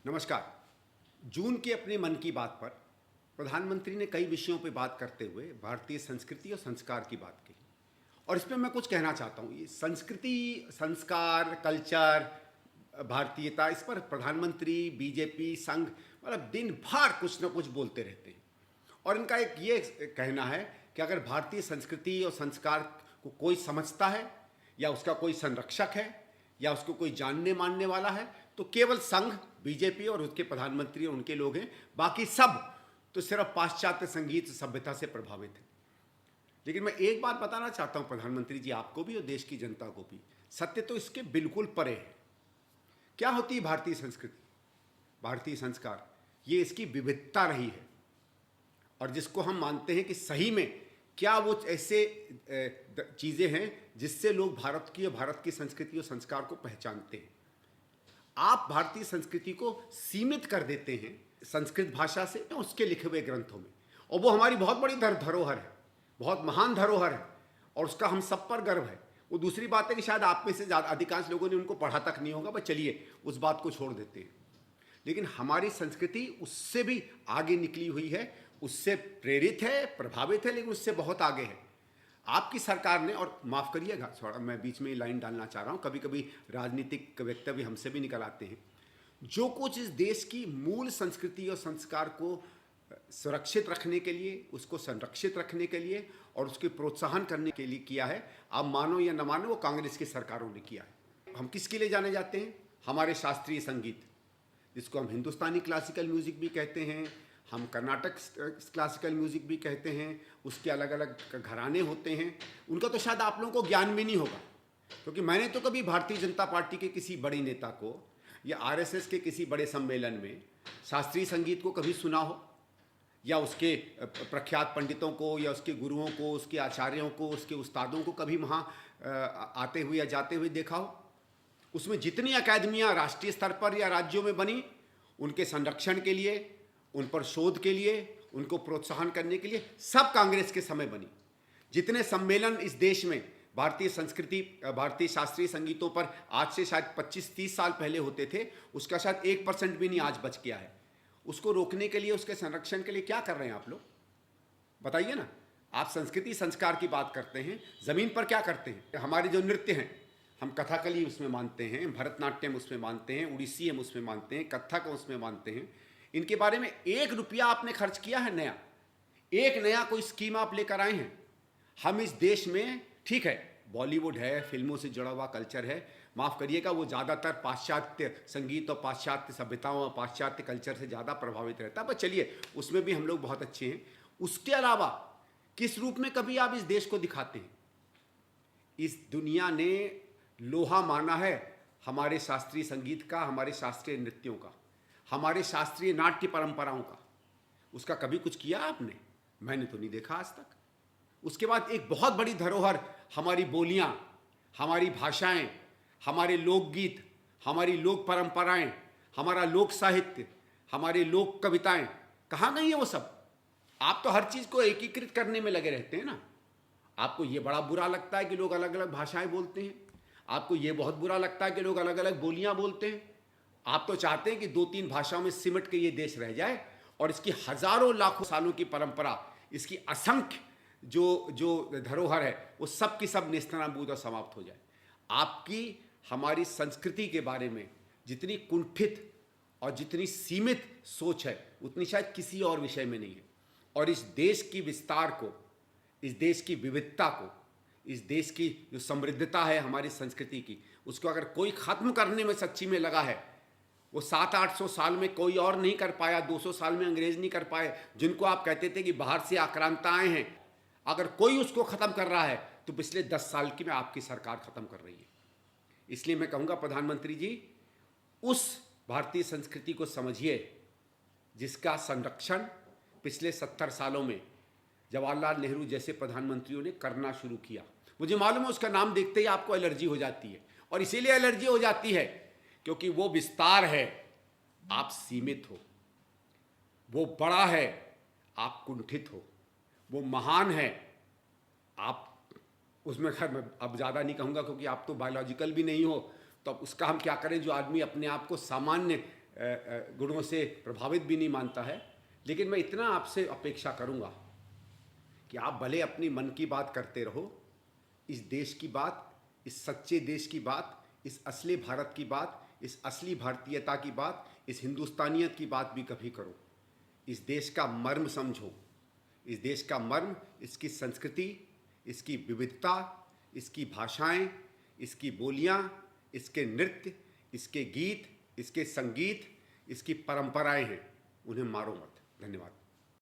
नमस्कार। जून के अपने मन की बात पर प्रधानमंत्री ने कई विषयों पर बात करते हुए भारतीय संस्कृति और संस्कार की बात की और इसमें मैं कुछ कहना चाहता हूँ। ये संस्कृति, संस्कार, कल्चर, भारतीयता, इस पर प्रधानमंत्री, बीजेपी, संघ मतलब दिन भर कुछ न कुछ बोलते रहते हैं और इनका एक ये कहना है कि अगर भारतीय संस्कृति और संस्कार को कोई समझता है या उसका कोई संरक्षक है या उसको कोई जानने मानने वाला है तो केवल संघ, बीजेपी और उसके प्रधानमंत्री और उनके लोग हैं। बाकी सब तो सिर्फ पाश्चात्य संगीत सभ्यता से प्रभावित है। लेकिन मैं एक बात बताना चाहता हूं प्रधानमंत्री जी, आपको भी और देश की जनता को भी, सत्य तो इसके बिल्कुल परे है। क्या होती है भारतीय संस्कृति, भारतीय संस्कार? ये इसकी विविधता रही है और जिसको हम मानते हैं कि सही में क्या वो ऐसे चीज़ें हैं जिससे लोग भारत की और भारत की संस्कृति और संस्कार को पहचानते हैं। आप भारतीय संस्कृति को सीमित कर देते हैं संस्कृत भाषा से या उसके लिखे हुए ग्रंथों में, और वो हमारी बहुत बड़ी धरोहर है, बहुत महान धरोहर है और उसका हम सब पर गर्व है। वो दूसरी बात है कि शायद आप में से ज़्यादा अधिकांश लोगों ने उनको पढ़ा तक नहीं होगा, पर चलिए उस बात को छोड़ देते हैं। लेकिन हमारी संस्कृति उससे भी आगे निकली हुई है, उससे प्रेरित है, प्रभावित है, लेकिन उससे बहुत आगे है। आपकी सरकार ने, और माफ़ करिएगा थोड़ा मैं बीच में लाइन डालना चाह रहा हूँ, कभी कभी राजनीतिक वक्तव्य हमसे भी निकल आते हैं, जो कुछ इस देश की मूल संस्कृति और संस्कार को सुरक्षित रखने के लिए, उसको संरक्षित रखने के लिए और उसके प्रोत्साहन करने के लिए किया है, आप मानो या न मानो, वो कांग्रेस की सरकारों ने किया है। हम किसके लिए जाने जाते हैं? हमारे शास्त्रीय संगीत, जिसको हम हिंदुस्तानी क्लासिकल म्यूज़िक भी कहते हैं, हम कर्नाटक क्लासिकल म्यूज़िक भी कहते हैं, उसके अलग अलग घराने होते हैं। उनका तो शायद आप लोगों को ज्ञान भी नहीं होगा, क्योंकि मैंने तो कभी भारतीय जनता पार्टी के किसी बड़े नेता को या आरएसएस के किसी बड़े सम्मेलन में शास्त्रीय संगीत को कभी सुना हो, या उसके प्रख्यात पंडितों को या उसके गुरुओं को, उसके आचार्यों को, उसके उस्तादों को कभी वहाँ आते हुए या जाते हुए देखा हो। उसमें जितनी अकादमियाँ राष्ट्रीय स्तर पर या राज्यों में बनी, उनके संरक्षण के लिए, उन पर शोध के लिए, उनको प्रोत्साहन करने के लिए सब कांग्रेस के समय बनी। जितने सम्मेलन इस देश में भारतीय संस्कृति, भारतीय शास्त्रीय संगीतों पर आज से शायद 25-30 साल पहले होते थे, उसका शायद 1% भी नहीं आज बच गया है। उसको रोकने के लिए, उसके संरक्षण के लिए क्या कर रहे हैं आप लोग? बताइए ना। आप संस्कृति संस्कार की बात करते हैं, ज़मीन पर क्या करते हैं? हमारे जो नृत्य हैं, हम कथकली उसमें मानते हैं, भरतनाट्यम उसमें मानते हैं, उड़ीसी हम उसमें मानते हैं, कथक उसमें मानते हैं। इनके बारे में 1 रुपया आपने खर्च किया है? नया एक नया कोई स्कीम आप लेकर आए हैं? हम इस देश में, ठीक है बॉलीवुड है, फिल्मों से जुड़ा हुआ कल्चर है, माफ़ करिएगा वो ज़्यादातर पाश्चात्य संगीत और पाश्चात्य सभ्यताओं और पाश्चात्य कल्चर से ज़्यादा प्रभावित रहता है, पर चलिए उसमें भी हम लोग बहुत अच्छे हैं। उसके अलावा किस रूप में कभी आप इस देश को दिखाते हैं? इस दुनिया ने लोहा माना है हमारे शास्त्रीय संगीत का, हमारे शास्त्रीय नृत्यों का, हमारे शास्त्रीय नाट्य परंपराओं का। उसका कभी कुछ किया आपने? मैंने तो नहीं देखा आज तक। उसके बाद एक बहुत बड़ी धरोहर हमारी बोलियां, हमारी भाषाएं, हमारे लोकगीत, हमारी लोक परंपराएं, हमारा लोक साहित्य, हमारी लोक कविताएं, कहाँ गई है वो सब? आप तो हर चीज़ को एकीकृत करने में लगे रहते हैं ना। आपको ये बड़ा बुरा लगता है कि लोग अलग अलग भाषाएं बोलते हैं, आपको ये बहुत बुरा लगता है कि लोग अलग अलग बोलियां बोलते हैं। आप तो चाहते हैं कि 2-3 भाषाओं में सिमट के ये देश रह जाए और इसकी हजारों लाखों सालों की परंपरा, इसकी असंख्य जो धरोहर है, वो सब की सब नेस्तनाबूद और समाप्त हो जाए। आपकी हमारी संस्कृति के बारे में जितनी कुंठित और जितनी सीमित सोच है, उतनी शायद किसी और विषय में नहीं है। और इस देश की विस्तार को, इस देश की विविधता को, इस देश की जो समृद्धता है हमारी संस्कृति की, उसको अगर कोई ख़त्म करने में सच्ची में लगा है, वो 700-800 साल में कोई और नहीं कर पाया, 200 साल में अंग्रेज नहीं कर पाए, जिनको आप कहते थे कि बाहर से आक्रांता आए हैं, अगर कोई उसको ख़त्म कर रहा है तो पिछले 10 साल की में आपकी सरकार ख़त्म कर रही है। इसलिए मैं कहूँगा प्रधानमंत्री जी, उस भारतीय संस्कृति को समझिए जिसका संरक्षण पिछले 70 सालों में जवाहरलाल नेहरू जैसे प्रधानमंत्रियों ने करना शुरू किया। मुझे मालूम है उसका नाम देखते ही आपको एलर्जी हो जाती है, और इसीलिए एलर्जी हो जाती है क्योंकि वो विस्तार है, आप सीमित हो। वो बड़ा है, आप कुंठित हो। वो महान है, आप उसमें, खैर मैं अब ज़्यादा नहीं कहूँगा क्योंकि आप तो बायोलॉजिकल भी नहीं हो, तो अब उसका हम क्या करें। जो आदमी अपने आप को सामान्य गुणों से प्रभावित भी नहीं मानता है, लेकिन मैं इतना आपसे अपेक्षा करूंगा कि आप भले अपनी मन की बात करते रहो, इस देश की बात, इस सच्चे देश की बात, इस असली भारत की बात, इस असली भारतीयता की बात, इस हिंदुस्तानियत की बात भी कभी करो। इस देश का मर्म समझो। इस देश का मर्म, इसकी संस्कृति, इसकी विविधता, इसकी भाषाएं, इसकी बोलियां, इसके नृत्य, इसके गीत, इसके संगीत, इसकी परंपराएं हैं। उन्हें मारो मत। धन्यवाद।